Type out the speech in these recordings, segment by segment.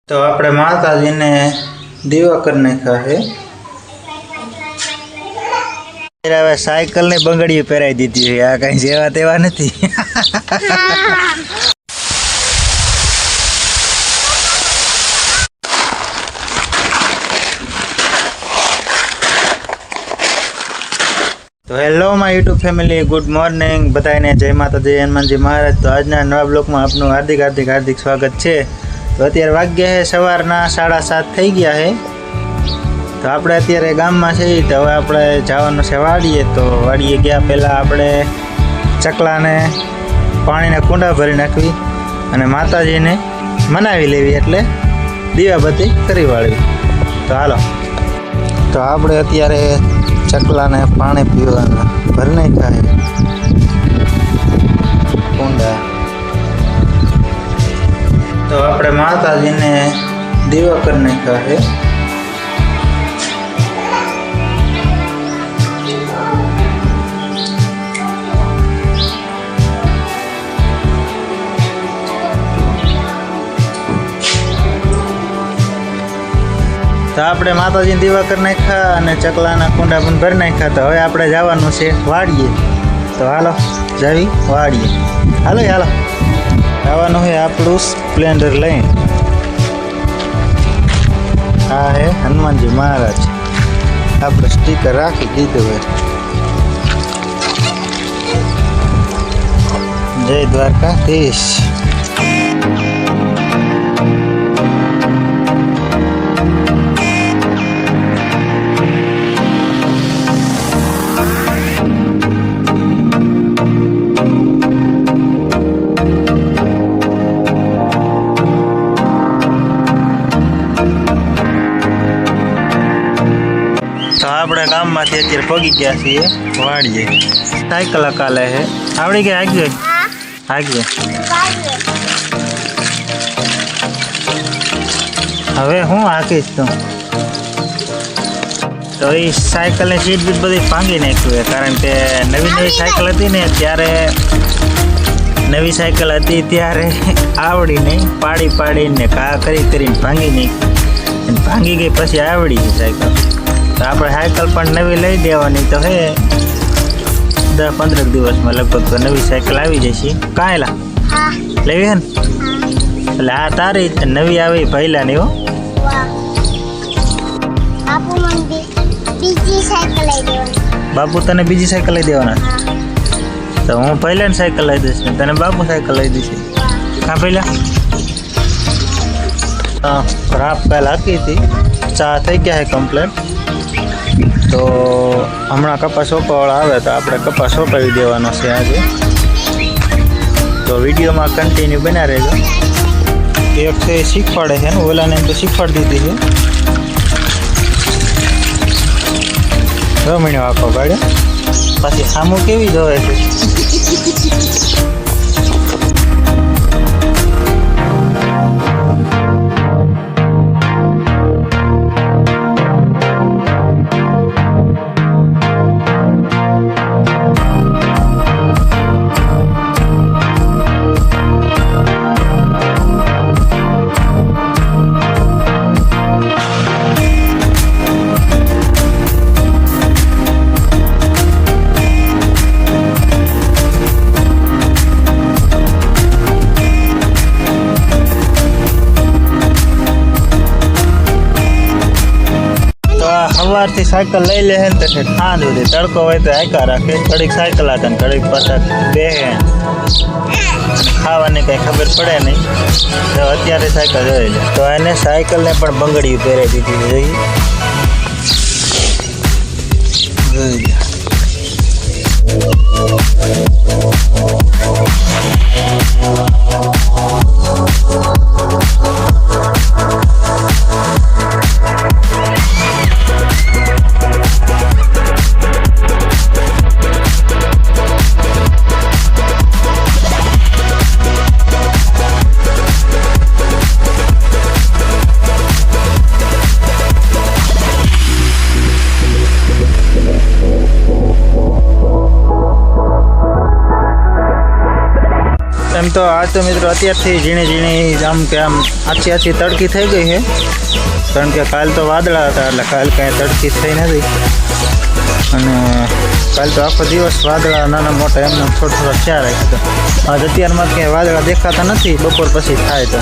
तो આપણે માતાજીને દીવા કરી નાખ્યા છે। હવે સાયકલ ને બંગડીઓ પહેરાવી દીધી છે। આ કઈ જેવા તેવા નથી। तो hello my YouTube family, good morning बताइए। जय माता जय हनुमान जी महाराज। तो आज नवा ब्लॉग में आपनु हार्दिक हार्दिक हार्दिक स्वागत है। तो अत्यारे वाग्या है सवारना 7:30 थई गया है। तो आपणे अत्यारे गाम में छे, तो हवे आपणे जवानुं छे वाड़ीए। तो वाड़ीए गया पहला आपणे चकलाने पाणीना कूंडा भरी नाखवी अने माताजीने मनावी लेवी, एटले दीवाबत्ती करी वाळवी। तो हालो, तो आपणे अत्यारे चकलाने पाणी पीवाना भरी नाख्या है कूंडा। तो आपणे माताजीने दीवा कर नाख्या है। तो आपणे माताजी दीवा कर नाख्या अने चकलाना कूंडा पण भरी नाख्या। तो हवे आपणे जवानुं छे वाड़ीए। तो हालो जावी वाड़ीए। हालो हालो जवानुं है आपणुं स्प्लेन्डर लईने। आ है हनुमान जी महाराज। आपणे स्टीकर राखी दीधुं है। जय द्वारकाधीश। तो अपने गाम में अत्यारे पगी गया छीए वाड़ीए। साइकल काले है आवड़ी गई आगे आगे। हवे हूँ आकीश तो ये साइकल ने सीट बीट बधी भांगी नाख्युं है। कारण के नवी नवी साइकल हती ने त्यारे नवी साइकल हती त्यारे आवड़ी नहीं, पाड़ी पाड़ी ने घा करी करीने भांगी नाखी। भांगी गई पछी आवड़ी गई साइकल। तो आप साइकल पर नवी लई देवानी। तो है 10-15 दिवस में लगभग तो नवी साइकल आ जैसी। कायला लेवी है એટલે આ તારી નવી આવી પહેલા ની। હો બાપુ તને બીજી સાયકલ લઈ દેવાના। તો હું પહેલા ની સાયકલ લઈ દઈશ ને તને બાપુ સાયકલ લઈ દઈશ। કા પહેલા રાત પહેલા હતી ચા થઈ ગયા है કમ્પ્લીટ। तो हमणा कपास सोंपवावाळा आवे तो आपणे कपास सोंपावी देवानो छे आजे। तो विडियो में कंटिन्यू बना रहेजो। एक से शीखवाड़े है ने ओला ने तो शीखवाड़ दीधी है। रमणीओ आखो गाड्यो पाછી સામું કેવી જોવે છે। सवारथी साइकल लई ले तो सांज सुधी तड़को हो तो आका राखे। घड़ीक साइकल आते घड़ीक पाछा बेहे खावानी कई खबर पड़े नहीं। तो अत्यारे साइकल जोई ले तो एने साइकल ने पण बंगड़ी पहेरावी दीधी जोई ले। તો આ તો મિત્રો અત્યારથી ઝીણી ઝીણી આમ કે આમ આછી તડકી થઈ ગઈ છે, કારણ કે કાલ તો વાદળા હતા એટલે કાલ કાંઈ તડકી થઈ નથી, અને કાલ તો આખો દિવસ વાદળા નાના મોટા એમને થોડા ખ્યાલ રાખ્યો. આજ અત્યારમાં ક્યાંય વાદળા દેખાતા નથી, બપોર પછી થાય તો.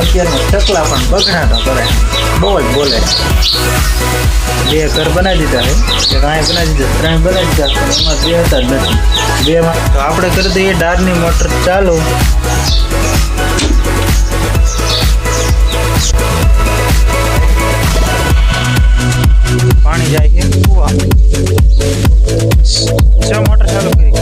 અત્યારમાં ચકલા પણ બગડાટા કરે, બહુ જ બોલે. 2 ઘર બનાવી દીધા છે, એક અહીંયા બનાવી દીધા, 3 બનાવી દીધા, પણ એમાં 2 હતા જ નથી. 2માં તો આપણે કરી દઈએ ડારની મોટર ચાલુ. પાણી જાય છે કુવા. મોટર ચાલુ કરી.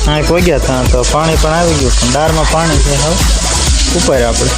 હા કોઈ ગયા હતા તો પાણી પણ આવી ગયું, પણ દાળમાં પાણી છે હવે ઉપર આપણે.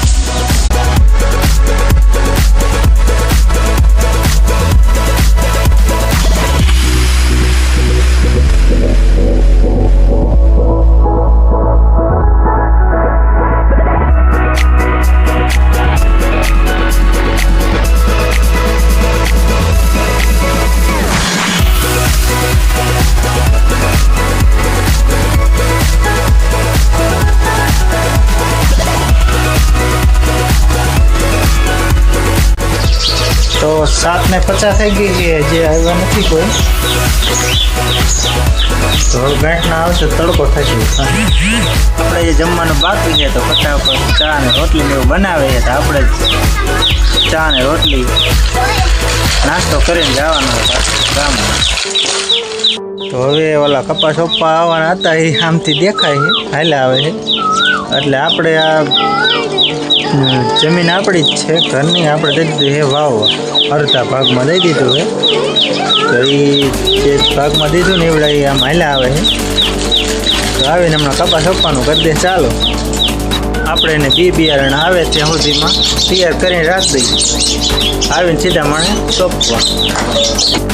તો 7:50 થઈ ગઈ છે, જે આવ્યા નથી કોઈ. તો ગાંઠના આવશે, તડકો થશે. આપણે જે જમવાનું બાકી છે તો ફટાફટ ચા ને રોટલી ને એવું બનાવે તો આપણે ચા ને રોટલી નાસ્તો કરીને જવાનો ગામમાં. તો હવે ઓલા કપાસ ઓપ્પા આવવાના હતા, એ આમથી દેખાય છે, હાલ્યા આવે છે. એટલે આપણે આ જમીન આપણી જ છે, ઘરની. આપણે દઈ દીધું છે વાવવા, અડધા ભાગમાં દઈ દીધું છે. તો એ જે ભાગમાં દીધું ને એવડા એ આમ હાલ્યા આવે છે. તો આવીને હમણાં કપાસ આપવાનું કરી દે. ચાલો આપણે એને બિયારણ આવે ત્યાં સુધીમાં તૈયાર કરીને રાખી દઈએ. આવીને સીધા માણે સોંપવા.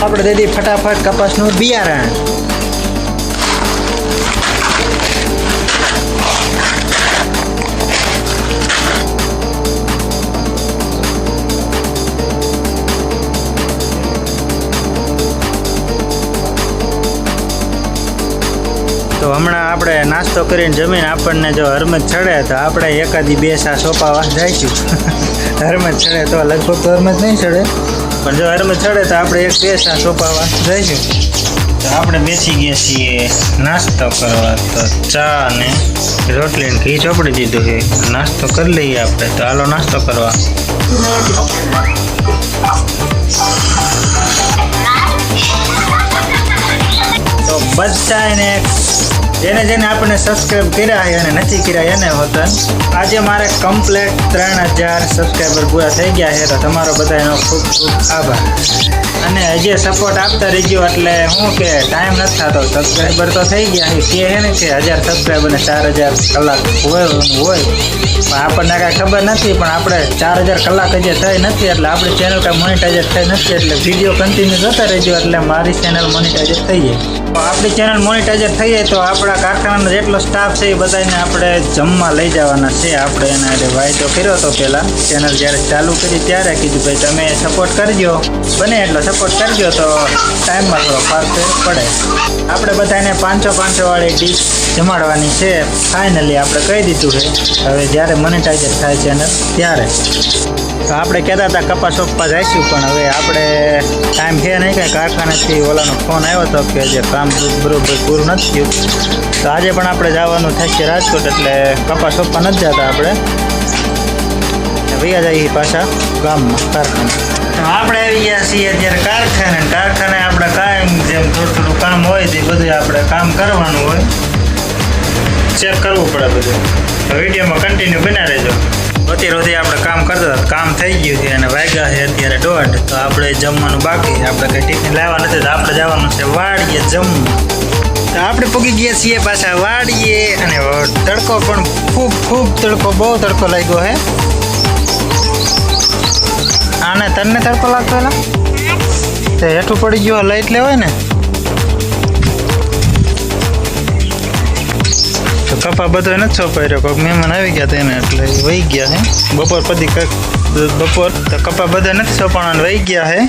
આપણે દઈ દઈએ ફટાફટ કપાસનું બિયારણ. તો હમણાં આપણે નાસ્તો કરીને જમીન આપણને જો હરમત ચડે તો આપણે એકાદી 2 સા સોંપાવા જઈશું. હરમત ચડે તો લગભગ તો હરમત નહીં ચડે, પણ જો હરમત ચડે તો આપણે 1-2 સા સોંપાવા જઈશું. તો આપણે બેસી ગયા છીએ નાસ્તો કરવા. તો ચા ને રોટલી ને ઘી ચોપડી દીધું છે, નાસ્તો કરી લઈએ આપણે. તો હાલો નાસ્તો કરવા. તો બધાને જેને આપણને સબસ્ક્રાઈબ કર્યા છે અને નથી કર્યા એને વતન આજે મારે કમ્પ્લેટ 3000 સબસ્ક્રાઈબર પૂરા થઈ ગયા છે. તો તમારો બધાનો ખૂબ ખૂબ આભાર, અને હજી સપોર્ટ આપતા રહીજો. એટલે શું કે ટાઈમ નથી થતો, સબસ્ક્રાઈબર તો થઈ ગયા છે, કે ને કે 1000 સબસ્ક્રાઈબર ને 4000 કલાક હોય, પણ આપણને કાંઈ ખબર નથી. પણ આપણે 4000 કલાક હજી થઈ નથી, એટલે આપણી ચેનલ કાંઈ મોનિટાઈઝર થઈ નથી. એટલે વિડીયો કન્ટિન્યુ જોતા રહેજો, એટલે મારી ચેનલ મોનિટાઈઝર થઈ જાય. આપણી ચેનલ મોનિટાઈઝર થઈ જાય તો આપણા કારખાનાનો જેટલો સ્ટાફ છે એ બધાને આપણે જમવા લઈ જવાના છે. આપણે એના વાયદો કર્યો હતો પહેલાં, ચેનલ જ્યારે ચાલુ કરી ત્યારે કીધું ભાઈ તમે સપોર્ટ કરજો, બને એટલો સપોર્ટ કરજો તો ટાઈમમાં થોડો ફરક પડે. આપણે બધાને 500 વાળી ડીશ જમાડવાની છે. ફાઇનલી આપણે કહી દીધું છે, હવે જ્યારે મોનિટાઈઝર થાય ચેનલ ત્યારે. તો આપણે કહેતા હતા કપાસ સોંપવા જઈશું, પણ હવે આપણે ટાઈમ છે નહીં. કાંઈ કારખાનેથી ઓલાનો ફોન આવ્યો હતો કે જે કામ બરોબર પૂરું નથી થયું. તો આજે પણ આપણે જવાનું થશે રાજકોટ, એટલે કપાસ સોંપવા નથી જતા આપણે. વૈયા જઈએ પાછા ગામમાં કારખાને. તો આપણે આવી ગયા છીએ અત્યારે કારખાને આપણે કાયમ જેમ થોડું કામ હોય તે બધું આપણે કામ કરવાનું હોય, ચેક કરવું પડે બધું. તો વિડીયોમાં કન્ટિન્યુ બના રહેજો. અત્યારે આપણે કામ કરતા હતા, કામ થઈ ગયું છે અને વાગ્યા છે અત્યારે 1:30. તો આપણે જમવાનું બાકી, આપણે કંઈ ટિફિન લાવવા નથી. તો આપણે જવાનું છે વાડીએ જમવા. તો આપણે પગી ગયા છીએ પાછા વાડીએ, અને તડકો પણ ખૂબ તડકો, બહુ તડકો લાગ્યો છે. આને તને તડકો લાગતો એલા તે હેઠું પડી ગયો, લાઈટ લેવાય ને. તો કપા બધો નથી સોંપાઈ રહ્યો, કોઈક મહેમાન આવી ગયા તેને એટલે વહી ગયા હે. બપોર પછી બપોર તો કપા બધા નથી સોંપાણા વહી ગયા હે.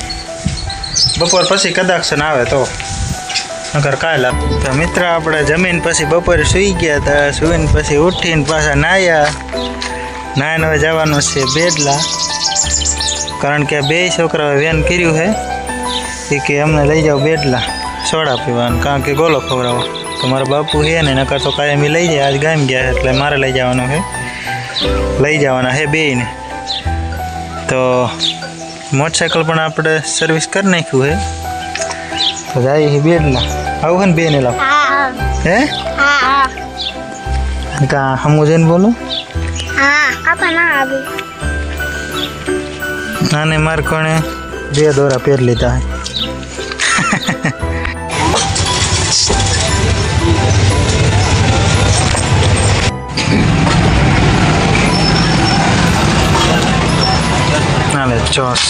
બપોર પછી કદાચ આવે તો નકર કાલ. તો મિત્ર આપણે જમીન પછી બપોરે સૂઈ ગયા હતા. સૂઈને પછી ઉઠીને પાછા નાહ્યા. નાહીને હવે જવાનું છે બેડલા, કારણ કે બે છોકરાઓ વેન કર્યું છે કે અમને લઈ જાઓ બેડલા સોડા પીવાનું, કારણ કે ગોલો ખવડાવો. તો મારા બાપુ છે ને નકર તો કાયમી લઈ જાય. આજ ગામ ગયા છે એટલે મારે લઈ જવાનું છે, લઈ જવાના છે બેયને. તો મોટરસાઇકલ પણ આપણે સર્વિસ કરી નાખ્યું છે. તો જાય બેડલા. આવું છે ને બેને લાવ હે કા હમું જઈને બોલું નાને માર કોણે 2 દોરા પહેર લીધા હે. નાલે ચોસ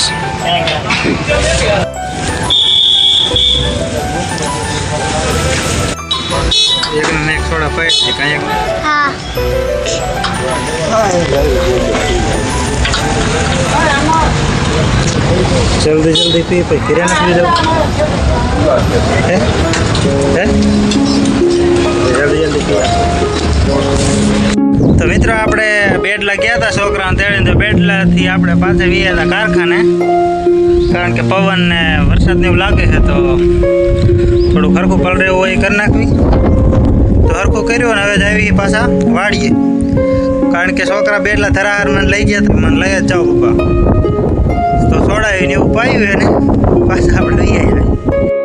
એક ને એક થોડા પાઈ દે કાંઈ જલ્દી જલ્દી પી પછી ઘરે નીકળી જાવ હે હે જલ્દી જલ્દી પી. તો મિત્રો આપણે બેડલા ગયા હતા છોકરાને તેડીને. તો બેડલાથી આપણે પાછા વ્યા હતા કારખાને, કારણ કે પવન ને વરસાદ ને એવું લાગે છે તો થોડું હરખું પલરે એવું હોય કરી નાખવી. તો હરખું કર્યું ને હવે જ આવી પાછા વાળીએ, કારણ કે છોકરા બેડલા ધરાહાર મને લઈ ગયા તો મને લઈ જ જાઓ પપ્પા. તો છોડાવીને એવું પાયું એને પાછા આપણે લઈ આવ્યા.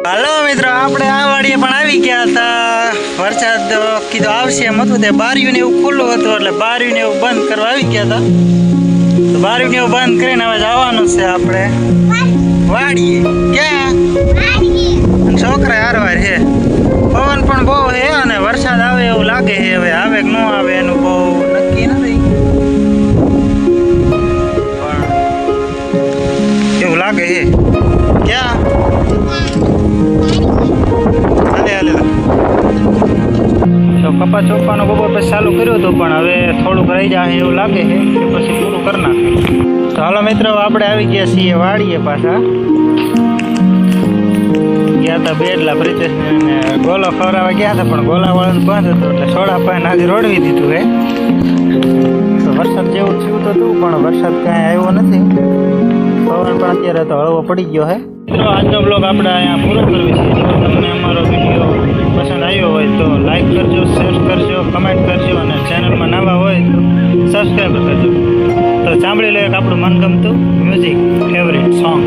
હાલો મિત્રો આપણે આ વાડીએ પણ આવી ગયા હતા. વરસાદ કીધું આવશે એમ હતું, તે બારીયું ને એવું ખુલ્લું હતું એટલે બારીયું ને એવું બંધ કરવા આવી ગયા હતા. તો બારીયું ને એવું બંધ કરીને હવે જવાનું છે આપણે વાડીએ. ક્યાં છોકરા હારવાર છે, પવન પણ બહુ છે અને વરસાદ આવે એવું લાગે છે. હવે આવે કે ન આવે એનું બહુ નક્કી નથી, પણ એવું લાગે છે. ક્યાં હાલે હાલે તો કપા ચોપવાનું બપોર પછી ચાલુ કર્યું હતું, પણ હવે થોડુંક રહી જાય એવું લાગે છે કે પછી પૂરું કરી નાખ્યું. તો હાલો મિત્રો આપણે આવી ગયા છીએ વાડીએ. પાછા ગયા હતા બેડલા પ્રિતેશને ગોલો ખવડાવવા ગયા હતા, પણ ગોલાવાળાનું બંધ હતું એટલે સોડા પાઈને આજે રોડવી દીધું હે. તો વરસાદ જેવું થયું તો હતું, પણ વરસાદ કાંઈ આવ્યો નથી. પવન પણ અત્યારે તો હળવો પડી ગયો હે. મિત્રો આજનો બ્લોગ આપણે અહીંયા પૂરો કરવી છે. જો તમને અમારો વિડીયો પસંદ આવ્યો હોય તો લાઈક કરજો, શેર કરજો, કમેન્ટ કરજો અને ચેનલમાં નવા હોય તો સબસ્ક્રાઈબ કરજો. તો સાંભળી લો એક આપણું મનગમતું મ્યુઝિક ફેવરિટ સોંગ.